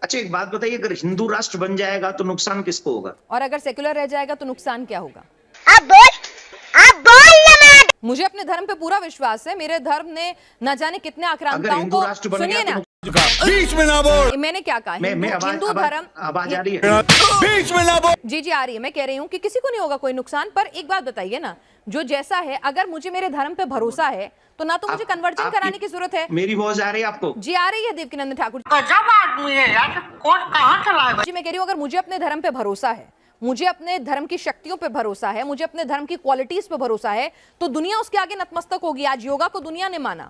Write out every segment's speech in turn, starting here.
अच्छा एक बात बताइए, अगर हिंदू राष्ट्र बन जाएगा तो नुकसान किसको होगा? और अगर सेक्युलर रह जाएगा तो नुकसान क्या होगा? अब बोल ना। मुझे अपने धर्म पे पूरा विश्वास है। मेरे धर्म ने न जाने कितने अगर आक्रांताओं हिंदू को, राष्ट्र बन सुनिए गया ना, तो बीच में ना बोल। मैंने क्या कहा? हिंदू धर्म, आवाज आ रही है? बीच में ना बोल। जी जी आ रही है। मैं कह रही हूँ कि किसी को नहीं होगा कोई नुकसान। पर एक बात बताइए ना, जो जैसा है, अगर मुझे मेरे धर्म पे भरोसा है तो ना तो मुझे कन्वर्जन कराने की जरूरत है। मेरी आवाज आ रही है आपको? जी आ रही है देवकीनंदन ठाकुर गजब आदमी है यार, कौन कहाँ चला है? जी। मैं कह रही हूँ अगर मुझे अपने धर्म पे भरोसा है, मुझे अपने धर्म की शक्तियों पे भरोसा है, मुझे अपने धर्म की क्वालिटीज पे भरोसा है, तो दुनिया उसके आगे नतमस्तक होगी। आज योगा को दुनिया ने माना,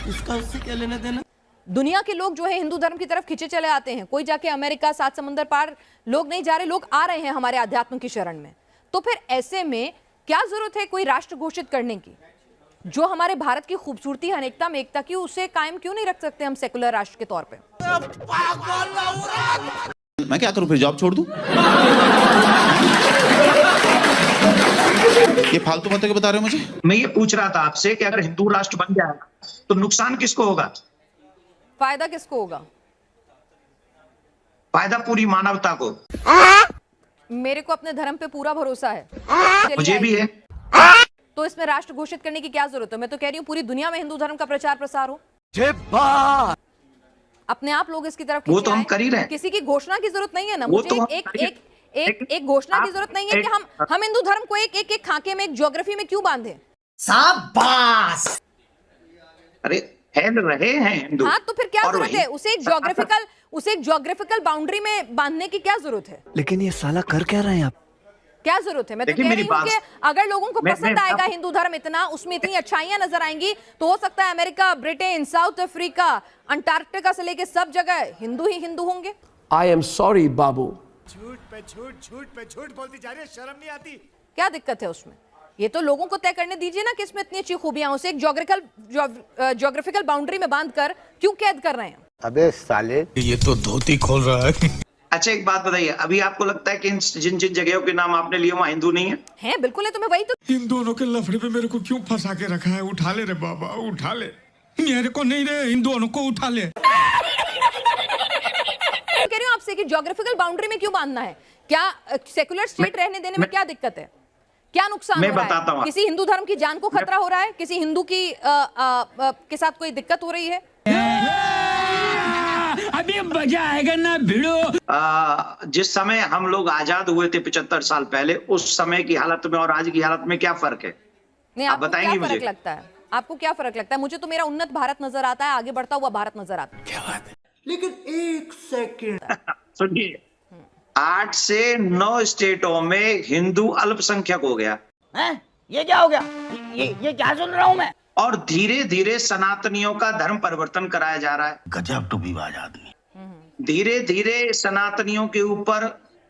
इसका उससे क्या लेना देना? दुनिया के लोग जो है हिंदू धर्म की तरफ खींचे चले आते हैं। कोई जाके अमेरिका, 7 समंदर पार लोग नहीं जा रहे, लोग आ रहे हैं हमारे अध्यात्म की शरण में। तो फिर ऐसे में क्या जरूरत है कोई राष्ट्र घोषित करने की? जो हमारे भारत की खूबसूरती है, अनेकता में एकता की, उसे कायम क्यों नहीं रख सकते हम सेकुलर राष्ट्र के तौर पे? मैं क्या करूं फिर, जॉब छोड़ दूं? ये फालतू बातें क्यों बता रहे हो मुझे? मैं ये पूछ रहा था आपसे कि अगर हिंदू राष्ट्र बन जाएगा तो नुकसान किसको होगा? फायदा किसको होगा? फायदा पूरी मानवता को। मेरे को अपने धर्म पे पूरा भरोसा है। मुझे भी है। तो इसमें राष्ट्र घोषित करने की क्या जरूरत है? मैं तो कह रही हूँ पूरी दुनिया में हिंदू धर्म का प्रचार प्रसार हो। अपने आप लोग इसकी तरफ वो तो हम खींचे कर ही रहे आएं। हैं। किसी की घोषणा की जरूरत नहीं है ना। वो मुझे तो एक घोषणा की जरूरत नहीं है कि हम हिंदू धर्म को एक खाके में, एक ज्योग्राफी में क्यों बांधे। शाबाश। अरे फैल रहे हैं हिंदू। हाँ तो फिर क्या और जरूरत वही- है उसे एक ज्योग्राफिकल बाउंड्री में बांधने की क्या जरूरत है? लेकिन ये साला कर क्या रहे हैं आप? क्या जरूरत है? मैं तो देखिए, कह मेरी रही हूँ बात- कि अगर लोगों को मैं- पसंद मैं- आएगा हिंदू धर्म, इतना उसमें इतनी अच्छाइयां नजर आएंगी, तो हो सकता है America, Britain, south Africa, Antarctica से लेके सब जगह हिंदू ही हिंदू होंगे। I am sorry, बाबू। झूठ पे झूठ बोलती जा रही है, शर्म नहीं आती? क्या दिक्कत है उसमें? ये तो लोगों को तय करने दीजिए ना कि इसमें इतनी अच्छी खूबियां, उसे एक ज्योग्राफिकल बाउंड्री में बांधकर क्यों कैद कर रहे हैं? अबे साले, ये तो धोती खोल रहा है। अच्छा एक बात बताइए, अभी आपको लगता है कि जिन जिन जगहों के नाम आपने लिए वहाँ हिंदू नहीं है? हैं बिल्कुल है। तो मैं वही तो इन दोनों के लफड़े पे मेरे को क्यों फंसा के रखा है? उठा ले रे बाबा, उठा ले। मेरे को नहीं रे, इन दोनों को उठा ले। कह रही हूँ आपसे कि ज्योग्राफिकल बाउंड्री में क्यों बांधना है? क्या सेकुलर स्टेट रहने देने में क्या दिक्कत है? क्या नुकसान मैं हो रहा बताता है? हूँ। किसी हिंदू धर्म की जान को खतरा हो रहा है? किसी हिंदू की के साथ कोई दिक्कत हो रही है? अभी मजा आएगा ना भिड़ो। जिस समय हम लोग आजाद हुए थे 75 साल पहले, उस समय की हालत में और आज की हालत में क्या फर्क है? नहीं, आप आपको बताएंगे क्या फर्क मुझे? लगता है? आपको क्या फर्क लगता है? मुझे तो मेरा उन्नत भारत नजर आता है, आगे बढ़ता हुआ भारत नजर आता है। क्या बात है? लेकिन एक सेकंड, सुनिए, 8 से 9 स्टेटों में हिंदू अल्पसंख्यक हो गया हैं? ये क्या हो गया? ये क्या सुन रहा हूँ मैं? और धीरे धीरे सनातनियों का धर्म परिवर्तन कराया जा रहा है। गजब टूबीबाज आदमी। धीरे धीरे सनातनियों के ऊपर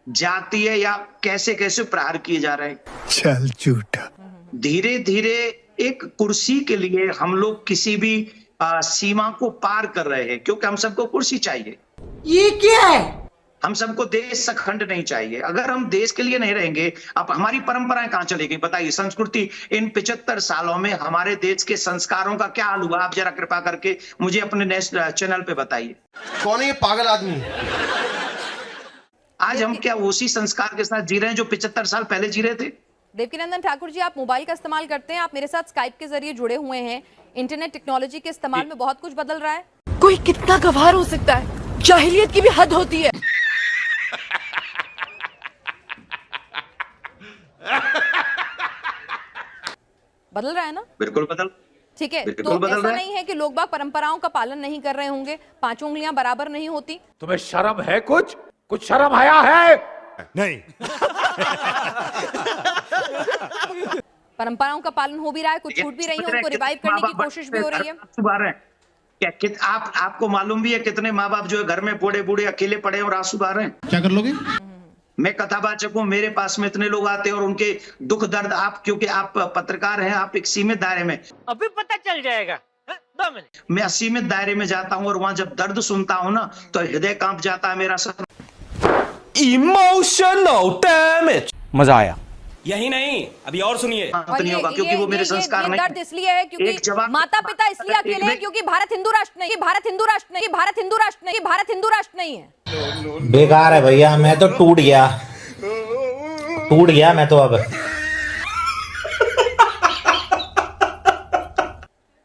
जातीय या कैसे कैसे प्रहार किए जा रहे हैं। चल झूठा। धीरे धीरे एक कुर्सी के लिए हम लोग किसी भी सीमा को पार कर रहे हैं, क्योंकि हम सबको कुर्सी चाहिए। ये क्या है? हम सबको देश सखंड नहीं चाहिए। अगर हम देश के लिए नहीं रहेंगे, अब हमारी परंपराएं कहाँ चलेगी? बताइए, संस्कृति। इन 75 सालों में हमारे देश के संस्कारों का क्या हाल हुआ? आप जरा कृपा करके मुझे अपने नेशनल चैनल पे बताइए। कौन है ये पागल आदमी? आज हम क्या उसी संस्कार के साथ जी रहे हैं जो 75 साल पहले जी रहे थे? देवकीनंदन ठाकुर जी, आप मोबाइल का इस्तेमाल करते हैं, आप मेरे साथ स्काइप के जरिए जुड़े हुए हैं। इंटरनेट टेक्नोलॉजी के इस्तेमाल में बहुत कुछ बदल रहा है। कोई कितना गंवार हो सकता है? जाहिलियत की भी हद होती है। बदल रहा है ना? बिल्कुल बदल। ठीक है, बिल्कुल तो बदल ऐसा रहा है। नहीं है कि लोग बाग परंपराओं का पालन नहीं कर रहे होंगे, 5 उंगलियां बराबर नहीं होती। तुम्हें शर्म है? कुछ शर्म आया है? नहीं। परंपराओं का पालन हो भी रहा है, कुछ छूट भी रही है, उनको रिवाइव करने की कोशिश भी हो रही है। सुबह रहे हैं क्या? आपको मालूम भी है कितने माँ बाप जो है घर में बूढ़े बूढ़े अकेले पड़े हैं और आंसू बहा रहे हैं? क्या कर लोगे? मैं कथावाचक हूँ, मेरे पास में इतने लोग आते हैं और उनके दुख दर्द, आप क्योंकि आप पत्रकार हैं, आप एक सीमित दायरे में, अभी पता चल जाएगा। 2 मिनट। मैं असीमित दायरे में जाता हूँ और वहां जब दर्द सुनता हूँ ना तो हृदय कांप जाता है मेरा। Sir emotional damage. मजा आया। यही नहीं, अभी और सुनिए। और नहीं होगा क्योंकि वो मेरे संस्कार नहीं। दर्द इसलिए है क्योंकि माता पिता इसलिए अकेले हैं क्योंकि भारत हिंदू राष्ट्र नहीं, भारत हिंदू राष्ट्र नहीं, भारत हिंदू राष्ट्र नहीं, भारत हिंदू राष्ट्र नहीं है। बेकार है भैया, मैं तो टूट गया मैं तो अब।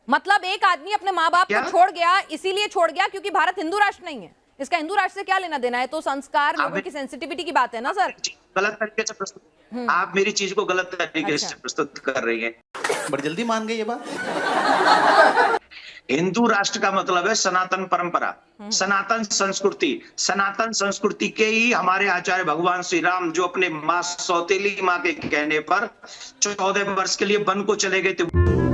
मतलब एक आदमी अपने माँ बाप को छोड़ गया, इसीलिए छोड़ गया क्योंकि भारत हिंदू राष्ट्र नहीं है। इसका हिंदू राष्ट्र से क्या लेना देना है? तो संस्कार, लोगों की सेंसिटिविटी की बात है ना सर। गलत तरीके से प्रस्तुत, आप मेरी चीज को गलत तरीके से प्रस्तुत कर रही हैं। बड़ी जल्दी मान गए ये बात। हिंदू राष्ट्र का मतलब है सनातन परंपरा, सनातन संस्कृति। सनातन संस्कृति के ही हमारे आचार्य भगवान श्री राम, जो अपने माँ सौतेली माँ के कहने पर 14 वर्ष के लिए वन को चले गए थे।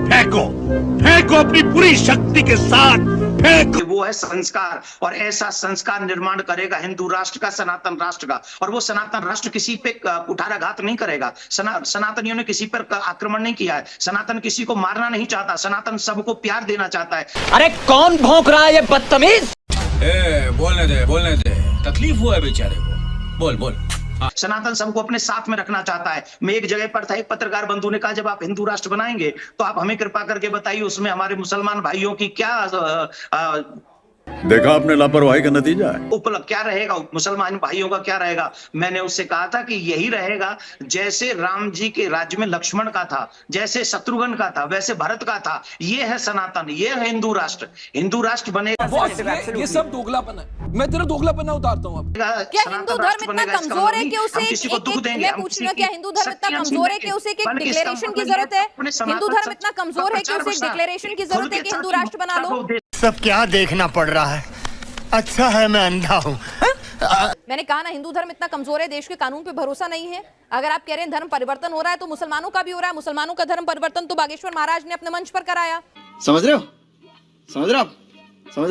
फेंको अपनी पूरी शक्ति के साथ फेंको। वो है संस्कार, और ऐसा संस्कार निर्माण करेगा हिंदू राष्ट्र का, सनातन राष्ट्र का। और वो सनातन राष्ट्र किसी पे कुठाराघात नहीं करेगा। सनातनियों ने किसी पर आक्रमण नहीं किया है। सनातन किसी को मारना नहीं चाहता। सनातन सबको प्यार देना चाहता है। अरे कौन भौंक रहा है ये बदतमीज? बोलने दे, तकलीफ हुआ है बेचारे को। बोल। सनातन सबको अपने साथ में रखना चाहता है। मैं एक जगह पर था, एक पत्रकार बंधु ने कहा, जब आप हिंदू राष्ट्र बनाएंगे तो आप हमें कृपा करके बताइए उसमें हमारे मुसलमान भाइयों की क्या देखा आपने लापरवाही का नतीजा है। उपलब्ध क्या रहेगा, मुसलमान भाइयों का क्या रहेगा? मैंने उससे कहा था कि यही रहेगा जैसे राम जी के राज्य में लक्ष्मण का था, जैसे शत्रुघ्न का था, वैसे भरत का था। ये है सनातन, ये है हिंदू राष्ट्र। हिंदू राष्ट्र बनेगा। ये सब दोगलापन है। मैं तेरा दोगलापन उतारता हूँ अब। क्या हिंदू धर्म इतना कमजोर है कि उसे मैं पूछ रही हूँ, क्या हिंदू धर्म इतना कमजोर है कि उसे एक डिक्लेरेशन की जरूरत है? हिंदू धर्म इतना कमजोर है कि उसे एक डिक्लेरेशन की जरूरत है कि हिंदू राष्ट्र बना लो? सब क्या देखना पड़ रहा है? अच्छा है मैं अंधा हूँ। मैंने कहा ना, हिंदू धर्म इतना कमजोर है, देश के कानून पे भरोसा नहीं है। अगर आप कह रहे हैं धर्म परिवर्तन हो रहा है तो मुसलमानों का भी हो रहा है। मुसलमानों का धर्म परिवर्तन तो बागेश्वर महाराज ने अपने मंच पर कराया। समझ रहे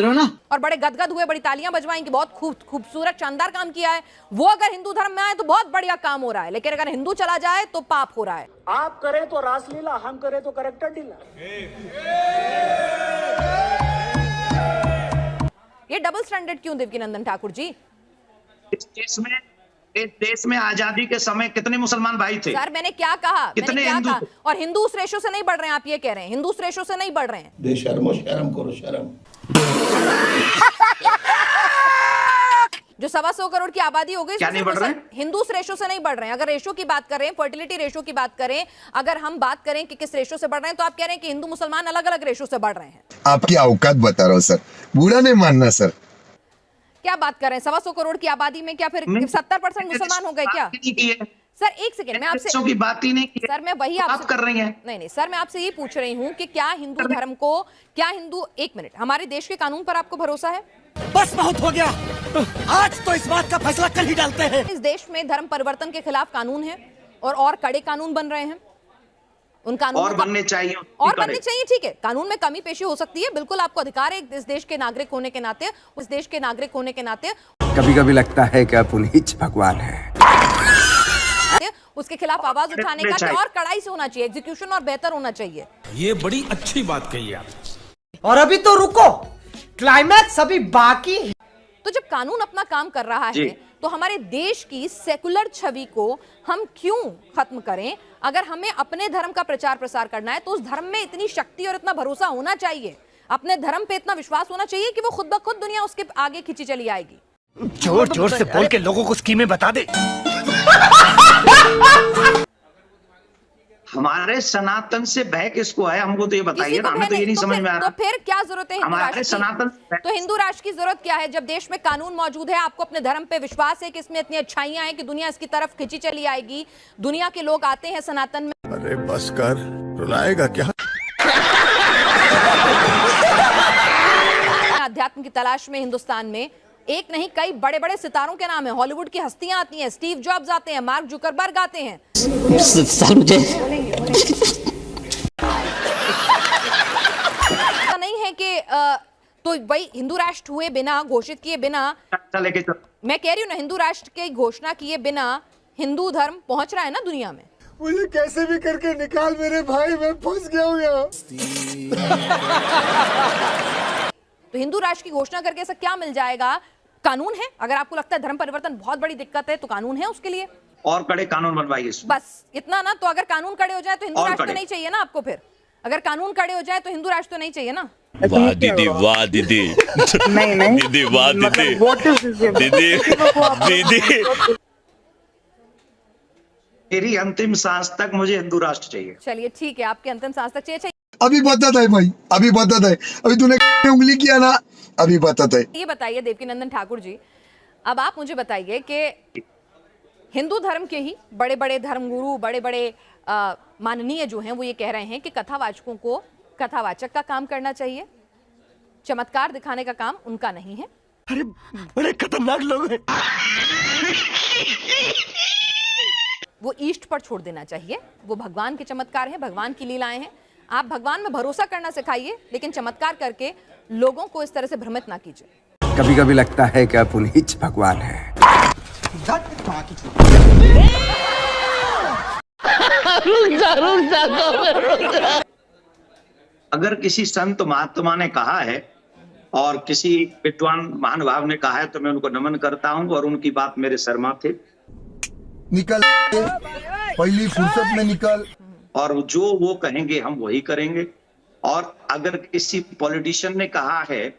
हो ना? और बड़े गदगद हुए, बड़ी तालियां बजवाई कि बहुत खूबसूरत शानदार काम किया है। वो अगर हिंदू धर्म में आए तो बहुत बढ़िया काम हो रहा है, लेकिन अगर हिंदू चला जाए तो पाप हो रहा है। आप करें तो रासलीला, हम करें तो करेक्टर डीला। ये डबल स्टैंडर्ड क्यों देवकीनंदन ठाकुर जी? इस देश में आजादी के समय कितने मुसलमान भाई थे? सर मैंने क्या कहा? कितने हिंदू? और हिंदू उस रेशो से नहीं बढ़ रहे हैं, आप ये कह रहे हैं हिंदू उस रेशो से नहीं बढ़ रहे हैं। शर्म करो शर्म। जो 125 करोड़ की आबादी हो गई, क्या नहीं बढ़ रहे हैं? हिंदू उस रेशो से नहीं बढ़ रहे हैं। अगर रेशो की बात करें, फर्टिलिटी रेशो की बात करें, अगर हम बात करें कि किस रेशो से बढ़ रहे हैं, तो आप कह रहे हैं कि हिंदू मुसलमान अलग अलग रेशो से बढ़ रहे हैं। आपकी औकात बता रहा हूँ सर, बुरा नहीं मानना सर। क्या बात कर रहे हैं? 125 करोड़ की आबादी में क्या फिर 70% मुसलमान हो गए क्या? सर एक सेकंड, मैं आपसे की बात ही नहीं की। सर मैं वही आपसे कर रही हैं। नहीं सर, मैं आपसे ये पूछ रही हूँ कि क्या हिंदू धर्म को, क्या हिंदू, एक मिनट, हमारे देश के कानून पर आपको भरोसा है? बस बहुत हो गया, आज तो इस बात का फैसला कल ही डालते हैं। इस देश में धर्म परिवर्तन के खिलाफ कानून है और कड़े कानून बन रहे हैं। उन कानूनों और बनने चाहिए, और बनने चाहिए। ठीक है, कानून में कमी पेशी हो सकती है, बिल्कुल आपको अधिकार है इस देश के नागरिक होने के नाते, उस देश के नागरिक होने के नाते। कभी कभी लगता है कि आप उन्हीं भगवान है। उसके खिलाफ आवाज उठाने का और कड़ाई से होना चाहिए, एग्जीक्यूशन और बेहतर होना चाहिए। ये बड़ी अच्छी बात कही आप। और अभी तो रुको, क्लाइमैक्स अभी बाकी है। तो जब कानून अपना काम कर रहा है तो हमारे देश की सेकुलर छवि को हम क्यों खत्म करें? अगर हमें अपने धर्म का प्रचार प्रसार करना है तो उस धर्म में इतनी शक्ति और इतना भरोसा होना चाहिए, अपने धर्म पे इतना विश्वास होना चाहिए कि वो खुद ब खुद दुनिया उसके आगे खींची चली आएगी। जोर जोर से बोल के लोगों को स्कीमें बता दे। हमारे सनातन से भय किसको है? हमको तो ये बताइए ना, हमें तो ये नहीं समझ में आ रहा। तो फिर क्या जरूरत है हमारे सनातन? तो हिंदू राष्ट्र की जरूरत क्या है जब देश में कानून मौजूद है? आपको अपने धर्म पे विश्वास है कि इसमें इतनी अच्छाइयां हैं कि दुनिया इसकी तरफ खिंची चली आएगी, दुनिया के लोग आते हैं सनातन में। अरे बस कर, रुलाएगा क्या? अध्यात्म की तलाश में हिंदुस्तान में एक नहीं कई बड़े बड़े सितारों के नाम है, हॉलीवुड की हस्तियां आती हैं, स्टीव जॉब्स आते हैं, मार्क जुकरबर्ग आते हैं। सर मुझे नहीं है कि तो भाई हिंदू राष्ट्र हुए बिना, घोषित किए बिना, मैं कह रही हूँ ना, हिंदू राष्ट्र की घोषणा किए बिना हिंदू धर्म पहुंच रहा है ना दुनिया में। मुझे कैसे भी करके निकाल मेरे भाई, मैं फंस गया हूँ यहाँ। तो हिंदू राष्ट्र की घोषणा करके ऐसा क्या मिल जाएगा? कानून है। अगर आपको लगता है धर्म परिवर्तन बहुत बड़ी दिक्कत है तो कानून है उसके लिए। और कड़े कानून बनवाइए इसमें। बस इतना ना। तो अगर कानून कड़े हो जाए तो हिंदू और राष्ट्र तो कड़े। नहीं चाहिए ना आपको? फिर अगर कानून कड़े हो जाए तो हिंदू राष्ट्र तो नहीं चाहिए ना? वाह दीदी, वाह दीदी, नहीं नहीं दीदी, वाह दीदी, what is this? दीदी, दीदी। मेरी अंतिम सांस तक मुझे हिंदू राष्ट्र चाहिए। चलिए ठीक है, आपके अंतिम सांस तक चाहिए। अभी बता है भाई, अभी बता है। अभी तूने उंगली किया ना, अभी बता है। ये बताइए देवकीनंदन ठाकुर जी, अब आप मुझे बताइए कि हिंदू धर्म के ही बड़े बड़े धर्मगुरु, बड़े बड़े माननीय जो हैं वो ये कह रहे हैं कि कथावाचकों को कथावाचक का काम करना चाहिए, चमत्कार दिखाने का काम उनका नहीं है। अरे बड़े खतरनाक लोग हैं। वो ईष्ट पर छोड़ देना चाहिए। वो भगवान के चमत्कार हैं, भगवान की लीलाएं हैं। आप भगवान में भरोसा करना सिखाइए, लेकिन चमत्कार करके लोगों को इस तरह से भ्रमित ना कीजिए। कभी कभी लगता है कि आप उन्हीं भगवान हैं। अगर किसी संत महात्मा ने कहा है और किसी विद्वान महानुभाव ने कहा है तो मैं उनको नमन करता हूं और उनकी बात मेरे सर माथे। निकल पहली फुर्सत में निकल। और जो वो कहेंगे हम वही करेंगे। और अगर किसी पॉलिटिशियन ने कहा है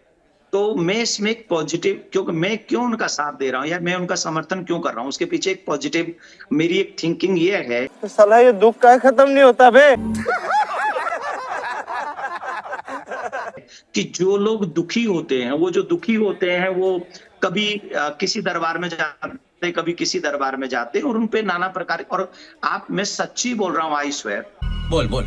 तो मैं इसमें एक पॉजिटिव, क्योंकि मैं क्यों उनका साथ दे रहा हूं या मैं उनका समर्थन क्यों कर रहा हूं, उसके पीछे एक पॉजिटिव मेरी एक थिंकिंग ये है। तो साला ये दुख का खत्म नहीं होता बे। कि जो लोग दुखी होते हैं, वो जो दुखी होते हैं वो कभी किसी दरबार में जाते, कभी किसी दरबार में जाते और उनपे नाना प्रकार। और आप, मैं सच्ची बोल रहा हूँ, आई स्वेयर। बोल बोल।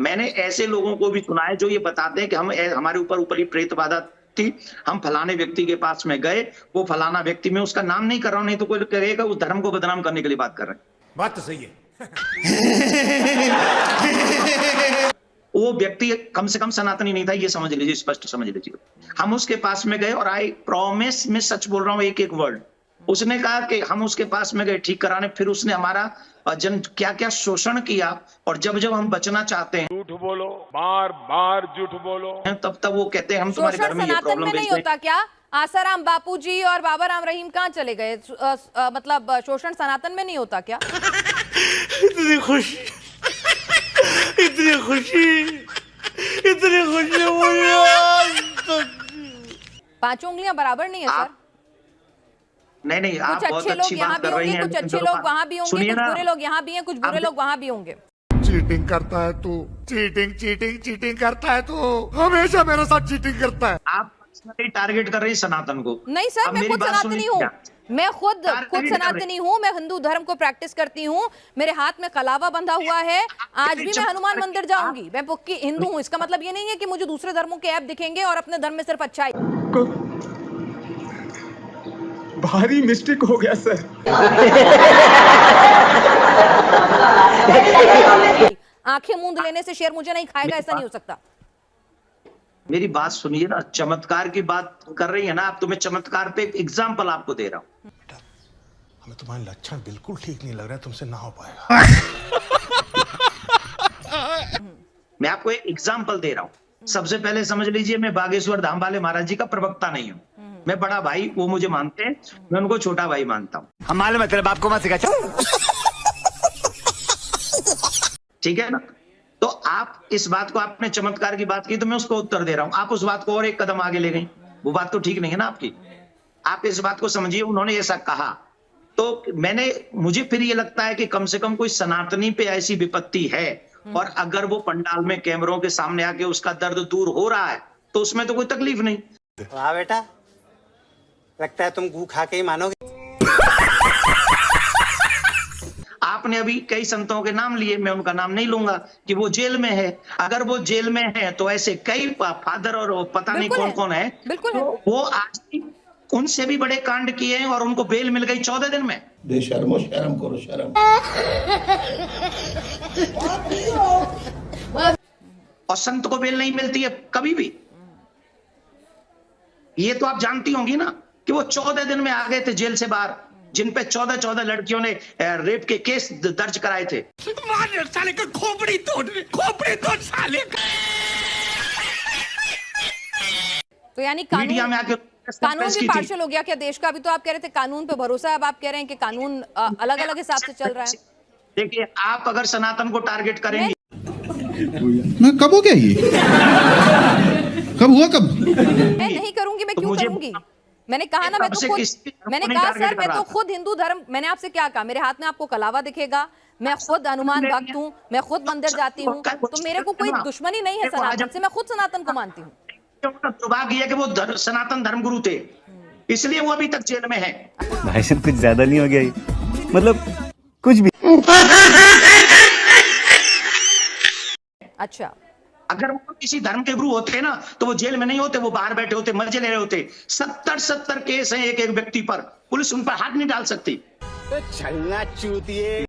मैंने ऐसे लोगों को भी सुना है जो ये बताते हैं कि हमारे ऊपर ऊपरी प्रेत बाधा थी, हम फलाने व्यक्ति के पास में गए, वो फलाना व्यक्ति, मैं उसका नाम नहीं कर रहा हूं, नहीं तो कोई कहेगा उस धर्म को बदनाम करने के लिए बात कर रहे हैं। बात तो सही है। वो व्यक्ति कम से कम सनातनी नहीं था, ये समझ लीजिए, स्पष्ट समझ लीजिए। हम उसके पास में गए और आई प्रॉमिस, मैं सच बोल रहा हूँ, एक एक वर्ड। उसने कहा कि हम उसके पास में गए ठीक कराने, फिर उसने हमारा क्या क्या शोषण किया। और जब जब हम बचना चाहते हैं, झूठ बोलो, बार बार झूठ बोलो, तब तब वो कहते हैं हम तुम्हारे घर में ये सनातन प्रॉब्लम में नहीं होता क्या? आसाराम बापूजी और बाबा राम रहीम कहाँ चले गए? मतलब शोषण सनातन में नहीं होता क्या? इतनी खुशी, इतनी खुशी, इतनी खुशी मुझे। पांचों उंगलियां बराबर नहीं है सर। नहीं नहीं, आप कुछ बहुत अच्छे अच्छी लोग यहाँ बात भी कर रही होंगे, हैं। कुछ अच्छे लोग वहाँ भी होंगे, कुछ बुरे लोग यहाँ भी हैं, कुछ बुरे लोग वहाँ भी होंगे। चीटिंग करता है तू, चीटिंग चीटिंग चीटिंग करता है तू, हमेशा मेरे साथ चीटिंग करता है। आप टारगेट कर रही हैं सनातन को। नहीं सर, मैं खुद सनातनी हूँ, मैं खुद सनातनी हूँ, मैं हिंदू धर्म को प्रैक्टिस करती हूँ, मेरे हाथ में कलावा बंधा हुआ है, आज भी मैं हनुमान मंदिर जाऊंगी, मैं पक्की हिंदू हूँ। इसका मतलब ये नहीं है कि मुझे दूसरे धर्मों के ऐप दिखेंगे और अपने धर्म में सिर्फ अच्छाई। भारी मिस्टेक हो गया सर। आंखें मूंद लेने से शेर मुझे नहीं खाएगा, ऐसा नहीं हो सकता। मेरी बात सुनिए ना, चमत्कार की बात कर रही है ना आप, तो मैं चमत्कार पे एक एग्जांपल आपको दे रहा हूँ। हमें तुम्हारे लक्षण बिल्कुल ठीक नहीं लग रहा है, तुमसे ना हो पाएगा। मैं आपको एक एग्जांपल दे रहा हूँ। सबसे पहले समझ लीजिए, मैं बागेश्वर धाम वाले महाराज जी का प्रवक्ता नहीं हूँ। मैं बड़ा भाई, वो मुझे मानते हैं, मैं उनको छोटा भाई मानता हूँ। हम मालूम है तेरे बाप को मत सिखा। ठीक है ना? तो आप इस बात को, आपने चमत्कार की बात की तो मैं उसको उत्तर दे रहा हूं। आप उस बात को और एक कदम आगे ले गई, वो बात तो ठीक नहीं है ना आपकी। आप इस बात को समझिए, उन्होंने ऐसा कहा तो मुझे फिर ये लगता है कि कम से कम कोई सनातनी पे ऐसी विपत्ति है, और अगर वो पंडाल में कैमरों के सामने आके उसका दर्द दूर हो रहा है तो उसमें तो कोई तकलीफ नहीं। वाह बेटा, लगता है तुम गू खा के ही मानोगे। आपने अभी कई संतों के नाम लिए, मैं उनका नाम नहीं लूंगा कि वो जेल में है। अगर वो जेल में है तो ऐसे कई फादर और पता नहीं कौन कौन है, बिल्कुल है। वो आज उनसे भी बड़े कांड किए हैं और उनको बेल मिल गई 14 दिन में। बेशर्मो, शर्म करो शर्म। और संत को बेल नहीं मिलती है कभी भी। ये तो आप जानती होंगी ना कि वो 14 दिन में आ गए थे जेल से बाहर, जिन पे 14 लड़कियों ने रेप के केस दर्ज कराए थे। साले का खोपड़ी तोड़ साले का। तो यानी मीडिया में आके कानून भी पार्शियल हो गया क्या देश का? अभी तो आप कह रहे थे कानून पे भरोसा है, अब आप कह रहे हैं कि कानून अलग अलग हिसाब से चल रहा है। देखिए, आप अगर सनातन को टारगेट करेंगे, मैं कब हो गया ये? कब हुआ कब? मैं नहीं करूंगी, मैं क्यों करूंगी? मैंने कहा ना, मैं तो खुद, मैंने कहा सर मैं तो खुद हिंदू धर्म, मैंने आपसे क्या कहा, मेरे हाथ में आपको कलावा दिखेगा, मैं खुद हनुमान भक्त हूँ, मैं खुद मंदिर जाती हूँ, तो मेरे को कोई दुश्मनी नहीं है सनातन से, मैं खुद सनातन को मानती हूँ। दुर्भाग्य है कि वो सनातन धर्मगुरु थे, इसलिए वो अभी तक जेल में है। भाई साहब कुछ ज्यादा नहीं हो गया ये? मतलब कुछ भी। अच्छा, अगर वो किसी धर्म के गुरु होते ना तो वो जेल में नहीं होते, वो बाहर बैठे होते, मजे ले रहे होते। 70 केस हैं एक एक व्यक्ति पर, पुलिस उन पर हाथ नहीं डाल सकती। छलना चूतिए।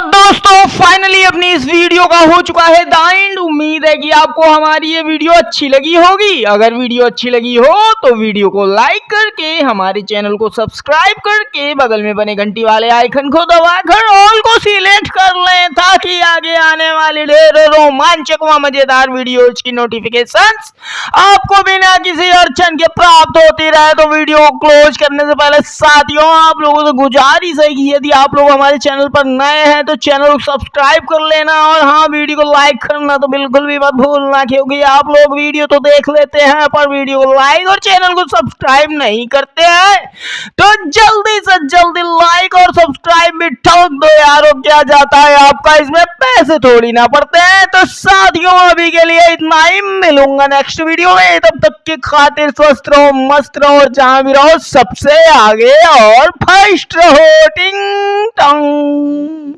दोस्तों फाइनली अपनी इस वीडियो का हो चुका है द एंड। उम्मीद है कि आपको हमारी ये वीडियो अच्छी लगी होगी। अगर वीडियो अच्छी लगी हो तो वीडियो को लाइक करके, हमारे चैनल को सब्सक्राइब करके, बगल में बने घंटी वाले आइकन को दबाकर ऑल को सिलेक्ट कर लें, ताकि आगे आने वाले ढेर रोमांचक व मजेदार वीडियोज की नोटिफिकेशंस आपको बिना किसी अड़चन के प्राप्त होती रहे। तो वीडियो को क्लोज करने से पहले साथियों, आप लोगों से गुजारिश है कि यदि आप लोग हमारे चैनल पर नए हैं तो चैनल को सब्सक्राइब कर लेना, और हाँ, वीडियो को लाइक करना तो बिल्कुल भी मत भूलना, क्योंकि आप लोग वीडियो तो देख लेते हैं पर वीडियो को लाइक और चैनल को सब्सक्राइब नहीं करते हैं। तो जल्दी से जल्दी लाइक और सब्सक्राइब भी ठोक दो यारो, क्या जाता है आपका, इसमें पैसे थोड़ी ना पड़ते हैं। तो साथियों अभी के लिए इतना ही, मिलूंगा नेक्स्ट वीडियो में। तब तक की खातिर स्वस्थ रहो, मस्त रहो, और जहां भी रहो सबसे आगे और फर्स्ट रहो। टिंग टंग।